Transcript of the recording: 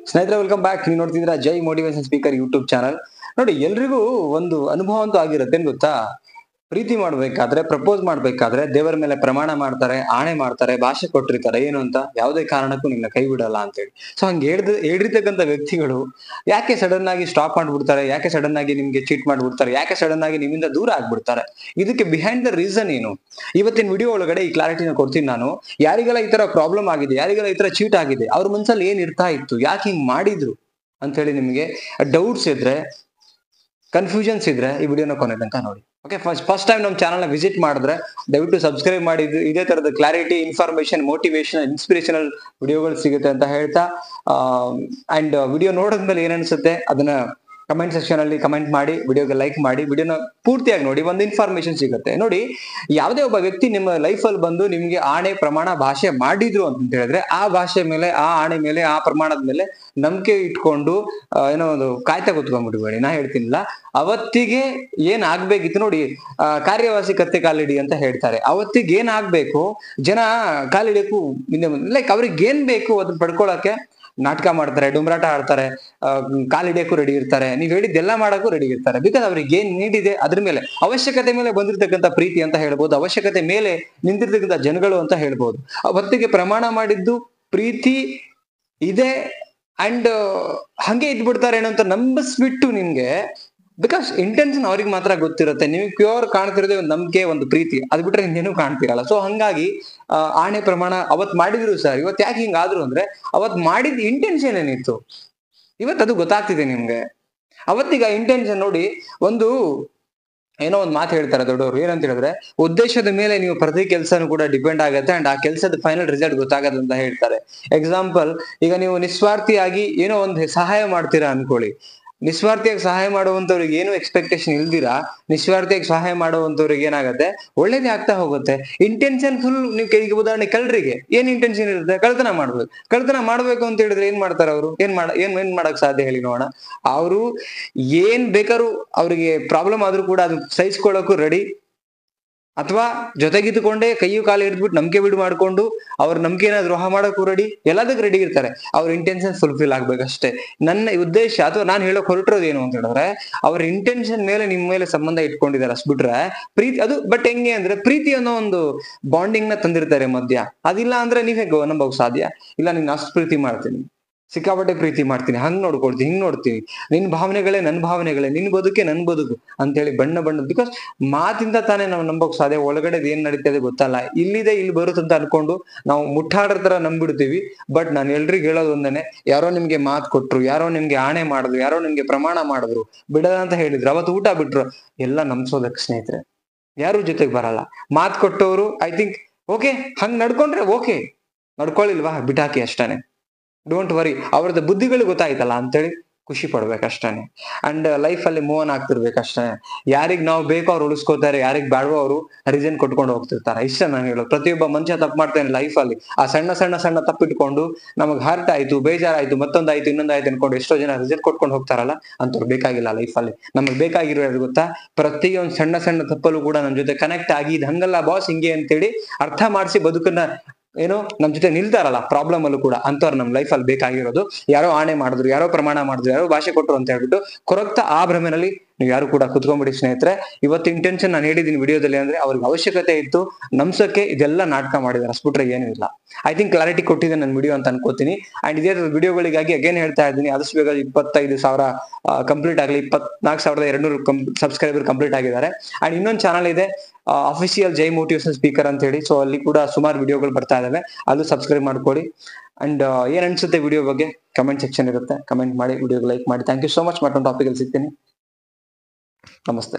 ಸ್ನೇಹಿತರೆ welcome back. ನೀವು ನೋಡ್ತಿದ್ದೀರಾ ಜೈ ಮೋಟಿವೇಶನ್ ಸ್ಪೀಕರ್ ಯೂಟ್ಯೂಬ್ ಚಾನಲ್. ನೋಡಿ, ಎಲ್ರಿಗೂ ಒಂದು ಅನುಭವ ಅಂತೂ ಆಗಿರುತ್ತೆ. ಏನ್ ಗೊತ್ತಾ, ಪ್ರೀತಿ ಮಾಡ್ಬೇಕಾದ್ರೆ, ಪ್ರಪೋಸ್ ಮಾಡ್ಬೇಕಾದ್ರೆ ದೇವರ ಮೇಲೆ ಪ್ರಮಾಣ ಮಾಡ್ತಾರೆ, ಆಣೆ ಮಾಡ್ತಾರೆ, ಭಾಷೆ ಕೊಟ್ಟಿರ್ತಾರೆ ಏನು ಅಂತ, ಯಾವುದೇ ಕಾರಣಕ್ಕೂ ನಿನ್ನ ಕೈ ಬಿಡಲ್ಲ ಅಂತೇಳಿ. ಸೊ ಹಂಗೆ ಹೇಳಿರ್ತಕ್ಕಂಥ ವ್ಯಕ್ತಿಗಳು ಯಾಕೆ ಸಡನ್ ಆಗಿ ಸ್ಟಾಪ್ ಮಾಡ್ಬಿಡ್ತಾರೆ, ಯಾಕೆ ಸಡನ್ ಆಗಿ ನಿಮ್ಗೆ ಚೀಟ್ ಮಾಡ್ಬಿಡ್ತಾರೆ, ಯಾಕೆ ಸಡನ್ ಆಗಿ ನಿಮ್ಮಿಂದ ದೂರ ಆಗ್ಬಿಡ್ತಾರೆ, ಇದಕ್ಕೆ ಬಿಹೈಂಡ್ ದ ರೀಸನ್ ಏನು? ಇವತ್ತಿನ ವಿಡಿಯೋ ಒಳಗಡೆ ಈ ಕ್ಲಾರಿಟಿನ ಕೊಡ್ತೀನಿ ನಾನು. ಯಾರಿಗೆಲ್ಲ ಈ ತರ ಪ್ರಾಬ್ಲಮ್ ಆಗಿದೆ, ಯಾರಿಗೆಲ್ಲ ಈ ತರ ಚೀಟ್ ಆಗಿದೆ, ಅವ್ರ ಮನ್ಸಲ್ಲಿ ಏನ್ ಇರ್ತಾ ಇತ್ತು, ಯಾಕೆ ಹಿಂಗ್ ಮಾಡಿದ್ರು ಅಂತ ಹೇಳಿ ನಿಮಗೆ ಡೌಟ್ಸ್ ಇದ್ರೆ, ಕನ್ಫ್ಯೂಷನ್ಸ್ ಇದ್ರೆ ಈ ವಿಡಿಯೋನ ಕೊನೆ ತನಕ ನೋಡಿ. ಓಕೆ, ಫಸ್ಟ್ ಟೈಮ್ ನಮ್ಮ ಚಾನಲ್ ನ ವಿಸಿಟ್ ಮಾಡಿದ್ರೆ ದಯವಿಟ್ಟು ಸಬ್ಸ್ಕ್ರೈಬ್ ಮಾಡಿ. ಇದೇ ತರದ ಕ್ಲಾರಿಟಿ, ಇನ್ಫಾರ್ಮೇಶನ್, ಮೋಟಿವೇಶನ್, ಇನ್ಸ್ಪಿರೇಷನಲ್ ವಿಡಿಯೋಗಳು ಸಿಗುತ್ತೆ ಅಂತ ಹೇಳ್ತಾ, ಅಂಡ್ ವಿಡಿಯೋ ನೋಡಿದ್ಮೇಲೆ ಏನ್ ಅನ್ಸುತ್ತೆ ಅದನ್ನ ಕಮೆಂಟ್ ಸೆಕ್ಷನ್ ಅಲ್ಲಿ ಕಮೆಂಟ್ ಮಾಡಿ, ವಿಡಿಯೋಗೆ ಲೈಕ್ ಮಾಡಿ, ವಿಡಿಯೋನ ಪೂರ್ತಿಯಾಗಿ ನೋಡಿ, ಒಂದು ಇನ್ಫಾರ್ಮೇಶನ್ ಸಿಗುತ್ತೆ. ನೋಡಿ, ಯಾವುದೇ ಒಬ್ಬ ವ್ಯಕ್ತಿ ನಿಮ್ಮ ಲೈಫ್ ಅಲ್ಲಿ ಬಂದು ನಿಮ್ಗೆ ಆಣೆ, ಪ್ರಮಾಣ, ಭಾಷೆ ಮಾಡಿದ್ರು ಅಂತ ಹೇಳಿದ್ರೆ, ಆ ಭಾಷೆ ಮೇಲೆ, ಆ ಆಣೆ ಮೇಲೆ, ಆ ಪ್ರಮಾಣದ ಮೇಲೆ ನಂಬಿಕೆ ಇಟ್ಕೊಂಡು ಏನೋ ಒಂದು ಕಾಯ್ತಾ ಕೂತ್ಕೊಂಡ್ಬಿಡ್ಬೇಡಿ. ನಾ ಹೇಳ್ತೀನಿಲ್ಲ, ಅವತ್ತಿಗೆ ಏನ್ ಆಗ್ಬೇಕಿತ್ತು ನೋಡಿ, ಕಾರ್ಯವಾಸಿ ಕತ್ತೆ ಕಾಲಿಡಿ ಅಂತ ಹೇಳ್ತಾರೆ. ಅವತ್ತಿಗೆ ಏನ್ ಆಗ್ಬೇಕು, ಜನ ಕಾಲಿಡಿಯಕ್ಕೂ ಲೈಕ್ ಅವ್ರಿಗೆ ಏನ್ ಬೇಕು ಅದನ್ನ ಪಡ್ಕೊಳಕ್ಕೆ ನಾಟಕ ಮಾಡ್ತಾರೆ, ಡುಮ್ರಾಟ ಆಡ್ತಾರೆ, ಕಾಲಿಡಿಯಕ್ಕೂ ರೆಡಿ ಇರ್ತಾರೆ, ನೀವ್ ಹೇಳಿದ್ದೆಲ್ಲ ಮಾಡಕ್ಕೂ ರೆಡಿ ಇರ್ತಾರೆ. ಬಿಕಾಸ್ ಅವ್ರಿಗೆ ಏನ್ ನೀಡಿದೆ ಅದ್ರ ಮೇಲೆ, ಅವಶ್ಯಕತೆ ಮೇಲೆ ಬಂದಿರ್ತಕ್ಕಂಥ ಪ್ರೀತಿ ಅಂತ ಹೇಳ್ಬೋದು, ಅವಶ್ಯಕತೆ ಮೇಲೆ ನಿಂತಿರ್ತಕ್ಕಂಥ ಜನಗಳು ಅಂತ ಹೇಳ್ಬೋದು. ಅವತ್ತಿಗೆ ಪ್ರಮಾಣ ಮಾಡಿದ್ದು ಪ್ರೀತಿ ಇದೆ ಅಂಡ್ ಹಂಗೆ ಇದ್ಬಿಡ್ತಾರೆ ಏನೋ ಅಂತ ನಂಬಿಸ್ಬಿಟ್ಟು ನಿಮ್ಗೆ, ಬಿಕಾಸ್ ಇಂಟೆನ್ಷನ್ ಅವ್ರಿಗೆ ಮಾತ್ರ ಗೊತ್ತಿರುತ್ತೆ. ನಿಮಗೆ ಪ್ಯೂರ್ ಕಾಣ್ತಿರೋದೇ ಒಂದು ನಂಬಿಕೆ, ಒಂದು ಪ್ರೀತಿ, ಅದ್ ಬಿಟ್ರೆ ಇನ್ನೇನು ಕಾಣ್ತಿರಲ್ಲ. ಸೊ ಹಂಗಾಗಿ ಆಣೆ, ಪ್ರಮಾಣ ಅವತ್ ಮಾಡಿದ್ರು ಸರ್, ಇವತ್ತು ಯಾಕೆ ಹಿಂಗಾದ್ರು ಅಂದ್ರೆ ಅವತ್ ಮಾಡಿದ ಇಂಟೆನ್ಷನ್ ಏನಿತ್ತು ಇವತ್ತು ಅದು ಗೊತ್ತಾಗ್ತಿದೆ ನಿಮ್ಗೆ. ಅವತ್ತೀಗ ಇಂಟೆನ್ಷನ್ ನೋಡಿ, ಒಂದು ಏನೋ ಒಂದು ಮಾತು ಹೇಳ್ತಾರೆ ದೊಡ್ಡವರು, ಏನಂತ ಹೇಳಿದ್ರೆ, ಉದ್ದೇಶದ ಮೇಲೆ ನೀವು ಪ್ರತಿ ಕೆಲಸನೂ ಕೂಡ ಡಿಪೆಂಡ್ ಆಗುತ್ತೆ ಅಂಡ್ ಆ ಕೆಲಸದ ಫೈನಲ್ ರಿಸಲ್ಟ್ ಗೊತ್ತಾಗತ್ತೆ ಅಂತ ಹೇಳ್ತಾರೆ. ಎಕ್ಸಾಂಪಲ್, ಈಗ ನೀವು ನಿಸ್ವಾರ್ಥಿಯಾಗಿ ಏನೋ ಒಂದು ಸಹಾಯ ಮಾಡ್ತೀರಾ ಅನ್ಕೊಳ್ಳಿ, ನಿಸ್ವಾರ್ಥಿಯಾಗಿ ಸಹಾಯ ಮಾಡುವಂತವ್ರಿಗೆ ಏನು ಎಕ್ಸ್ಪೆಕ್ಟೇಷನ್ ಇಲ್ದಿರಾ ನಿಸ್ವಾರ್ಥಿಯಾಗಿ ಸಹಾಯ ಮಾಡುವಂತವ್ರಿಗೆ ಏನಾಗುತ್ತೆ, ಒಳ್ಳೇದೇ ಆಗ್ತಾ ಹೋಗುತ್ತೆ. Intention full. ನೀವು ಈಗ ಉದಾಹರಣೆ ಕಳ್ಳರಿಗೆ ಏನ್ ಇಂಟೆನ್ಷನ್ ಇರುತ್ತೆ, ಕಳ್ತನ ಮಾಡ್ಬೇಕು ಅಂತ ಹೇಳಿದ್ರೆ ಏನ್ ಮಾಡ್ತಾರೆ ಅವರು, ಏನ್ ಮಾಡಕ್ ಸಾಧ್ಯ ಹೇಳಿ ನೋಡೋಣ. ಅವರು ಏನ್ ಬೇಕಾದ್ರೂ ಅವ್ರಿಗೆ ಪ್ರಾಬ್ಲಮ್ ಆದ್ರೂ ಕೂಡ ಅದು ಸಹಿಸ್ಕೊಳ್ಳೋಕು ರೆಡಿ, ಅಥವಾ ಜೊತೆಗಿದ್ದುಕೊಂಡೇ ಕೈಯು ಕಾಲು ಹಿಡಿದ್ಬಿಟ್ಟು ನಂಬಿಕೆ ಬಿಡು ಮಾಡ್ಕೊಂಡು ಅವ್ರ ನಂಬಿಕೆನ ದ್ರೋಹ ಮಾಡೋಕ್ಕೂ ರೆಡಿ, ಎಲ್ಲದಕ್ಕೂ ರೆಡಿ ಇರ್ತಾರೆ. ಅವ್ರ ಇಂಟೆನ್ಷನ್ ಫುಲ್ಫಿಲ್ ಆಗ್ಬೇಕಷ್ಟೇ. ನನ್ನ ಉದ್ದೇಶ ಅಥವಾ ನಾನು ಹೇಳೋಕ್ ಹೊರಟಿರೋದು ಏನು ಅಂತ ಹೇಳಿದ್ರೆ, ಅವ್ರ ಇಂಟೆನ್ಷನ್ ಮೇಲೆ ನಿಮ್ಮ ಮೇಲೆ ಸಂಬಂಧ ಇಟ್ಕೊಂಡಿದ್ದಾರೆ ಅಷ್ಟ್ಬಿಟ್ರೆ ಪ್ರೀತಿ ಅದು. ಬಟ್ ಹೆಂಗೆ ಅಂದ್ರೆ, ಪ್ರೀತಿ ಅನ್ನೋ ಒಂದು ಬಾಂಡಿಂಗ್ ನ ತಂದಿರ್ತಾರೆ ಮಧ್ಯ. ಅದಿಲ್ಲ ಅಂದ್ರೆ ನೀವ್ ಹೇಗೆ ನಂಬೋಕ್ ಸಾಧ್ಯ? ಇಲ್ಲ, ನೀನ್ ಅಷ್ಟು ಪ್ರೀತಿ ಮಾಡ್ತೀನಿ, ಸಿಕ್ಕಾಪಟ್ಟೆ ಪ್ರೀತಿ ಮಾಡ್ತೀನಿ, ಹಂಗ್ ನೋಡ್ಕೊಳ್ತೀನಿ, ಹಿಂಗ್ ನೋಡ್ತೀನಿ, ನಿನ್ ಭಾವನೆಗಳೇ ನನ್ ಭಾವನೆಗಳೇ, ನಿನ್ ಬದುಕೆ ನನ್ ಬದುಕು ಅಂತೇಳಿ ಬಣ್ಣ ಬಿಕಾಸ್ ಮಾತಿಂದ ತಾನೇ ನಾವು ನಂಬೋಕ್ ಸಾಧ್ಯ. ಒಳಗಡೆ ಏನ್ ನಡೀತದೆ ಗೊತ್ತಲ್ಲ, ಇಲ್ಲಿದೆ ಇಲ್ಲಿ ಬರುತ್ತಂತ ಅನ್ಕೊಂಡು ನಾವು ಮುಟ್ಟಾಡ್ರ ತರ ನಂಬಿಡ್ತೀವಿ. ಬಟ್ ನಾನು ಎಲ್ರಿಗೂ ಹೇಳೋದು ಒಂದೇನೆ, ಯಾರೋ ನಿಮ್ಗೆ ಮಾತು ಕೊಟ್ರು, ಯಾರೋ ನಿಮ್ಗೆ ಆಣೆ ಮಾಡಿದ್ರು, ಯಾರೋ ನಿಮ್ಗೆ ಪ್ರಮಾಣ ಮಾಡಿದ್ರು, ಬಿಡದ ಅಂತ ಹೇಳಿದ್ರು, ಅವತ್ತು ಊಟ ಬಿಟ್ರು, ಎಲ್ಲ ನಂಬ್ಸೋದಕ್ಕೆ ಸ್ನೇಹಿತರೆ ಯಾರು ಜೊತೆಗೆ ಬರಲ್ಲ. ಮಾತು ಕೊಟ್ಟವರು ಐ ಥಿಂಕ್ ಓಕೆ, ಹಂಗ್ ನಡ್ಕೊಂಡ್ರೆ ಓಕೆ, ನಡ್ಕೊಳ್ಳಿಲ್ವಾ ಬಿಟಾಕಿ ಅಷ್ಟೇನೆ, ಡೋಂಟ್ ವರಿ. ಅವ್ರದ್ದು ಬುದ್ಧಿಗಳು ಗೊತ್ತಾಯ್ತಲ್ಲ ಅಂತೇಳಿ ಖುಷಿ ಪಡ್ಬೇಕಷ್ಟೇನೆ. ಅಂಡ್ ಲೈಫ್ ಅಲ್ಲಿ ಮೂವ್ ಆನ್ ಆಗ್ತಿರ್ಬೇಕಷ್ಟೇ. ಯಾರಿಗ್ ನಾವು ಬೇಕೋ ಅವ್ರು ಉಳಿಸ್ಕೋತಾರೆ, ಯಾರಿಗ್ ಬೇಡವೋ ಅವರು ರೀಸನ್ ಕೊಟ್ಕೊಂಡು ಹೋಗ್ತಿರ್ತಾರೆ. ಇಷ್ಟ ನಾನು ಹೇಳೋದು. ಪ್ರತಿಯೊಬ್ಬ ಮನುಷ್ಯ ತಪ್ಪು ಮಾಡ್ತಾನೆ ಲೈಫ್ ಅಲ್ಲಿ. ಆ ಸಣ್ಣ ತಪ್ಪಿಟ್ಕೊಂಡು ನಮಗ್ ಹರ್ಟ್ ಆಯ್ತು, ಬೇಜಾರಾಯ್ತು, ಮತ್ತೊಂದಾಯ್ತು, ಇನ್ನೊಂದಾಯ್ತು ಅನ್ಕೊಂಡು ಎಷ್ಟೋ ಜನ ರಿಸಲ್ಟ್ ಕೊಟ್ಕೊಂಡು ಹೋಗ್ತಾರಲ್ಲ, ಅಂತವ್ರು ಬೇಕಾಗಿಲ್ಲ ಲೈಫ್ ಅಲ್ಲಿ. ನಮಗ್ ಬೇಕಾಗಿರೋದು ಗೊತ್ತಾ, ಪ್ರತಿಯೊಂದು ಸಣ್ಣ ತಪ್ಪಲ್ಲೂ ಕೂಡ ನಮ್ ಜೊತೆ ಕನೆಕ್ಟ್ ಆಗಿ, ಇದು ಹಂಗಲ್ಲ ಬಾಸ್ ಹಿಂಗೆ ಅಂತೇಳಿ ಅರ್ಥ ಮಾಡಿಸಿ ಬದುಕನ್ನ ಏನೋ ನಮ್ ಜೊತೆ ನಿಲ್ತಾರಲ್ಲ ಪ್ರಾಬ್ಲಮ್ ಅಲ್ಲೂ ಕೂಡ, ಅಂತವ್ರು ನಮ್ ಲೈಫ್ ಅಲ್ಲಿ ಬೇಕಾಗಿರೋದು. ಯಾರೋ ಆಣೆ ಮಾಡಿದ್ರು, ಯಾರೋ ಪ್ರಮಾಣ ಮಾಡಿದ್ರು, ಯಾರೋ ಭಾಷೆ ಕೊಟ್ರು ಅಂತ ಹೇಳ್ಬಿಟ್ಟು ಕೊರಗ್ತಾ ಆ ಭ್ರಮೆನಲ್ಲಿ ನೀವು ಯಾರು ಕೂಡ ಕುತ್ಕೊಂಡ್ಬಿಡಿ ಸ್ನೇಹಿತರೆ. ಇವತ್ತು ಇಂಟೆನ್ಷನ್ ನಾನು ಹೇಳಿದೀನಿ ವಿಡಿಯೋದಲ್ಲಿ ಅಂದ್ರೆ, ಅವ್ರಿಗೆ ಅವಶ್ಯಕತೆ ಇತ್ತು ನಮ್ಸಕ್ಕೆ, ಇದೆಲ್ಲ ನಾಟಕ ಮಾಡಿದಾರೆ ಅಷ್ಟ್ಬಿಟ್ರೆ ಏನೂ ಇಲ್ಲ. ಐ ಥಿಂಕ್ ಕ್ಲಾರಿಟಿ ಕೊಟ್ಟಿದೆ ನನ್ನ ವಿಡಿಯೋ ಅಂತ ಅನ್ಕೋತೀನಿ. ಅಂಡ್ ಇದೇ ವಿಡಿಯೋಗಳಿಗಾಗಿ ಅಗೇನ್ ಹೇಳ್ತಾ ಇದ್ದೀನಿ, ಆದಷ್ಟು ಬೇಗ 25,000 ಕಂಪ್ಲೀಟ್ ಆಗಲಿ. 24,200 ಸಬ್ಸ್ಕ್ರೈಬರ್ ಕಂಪ್ಲೀಟ್ ಆಗಿದ್ದಾರೆ. ಅಂಡ್ ಇನ್ನೊಂದು ಚಾನಲ್ ಇದೆ, ಅಫಿಷಿಯಲ್ ಜೈ ಮೋಟಿವೇಶನ್ ಸ್ಪೀಕರ್ ಅಂತ ಹೇಳಿ. ಸೊ ಅಲ್ಲಿ ಕೂಡ ಸುಮಾರು ವಿಡಿಯೋಗಳು ಬರ್ತಾ ಇದಾವೆ, ಅದು ಸಬ್ಸ್ಕ್ರೈಬ್ ಮಾಡ್ಕೊಳ್ಳಿ. ಅಂಡ್ ಏನ್ ಅನ್ಸುತ್ತೆ ವಿಡಿಯೋ ಬಗ್ಗೆ ಕಮೆಂಟ್ ಸೆಕ್ಷನ್ ಇರುತ್ತೆ, ಕಮೆಂಟ್ ಮಾಡಿ, ವಿಡಿಯೋಗೆ ಲೈಕ್ ಮಾಡಿ. Thank you so much. ಮತ್ತೊಂದು ಟಾಪಿಕ್ ಅಲ್ಲಿ ಸಿಗ್ತೀನಿ. ನಮಸ್ತೆ.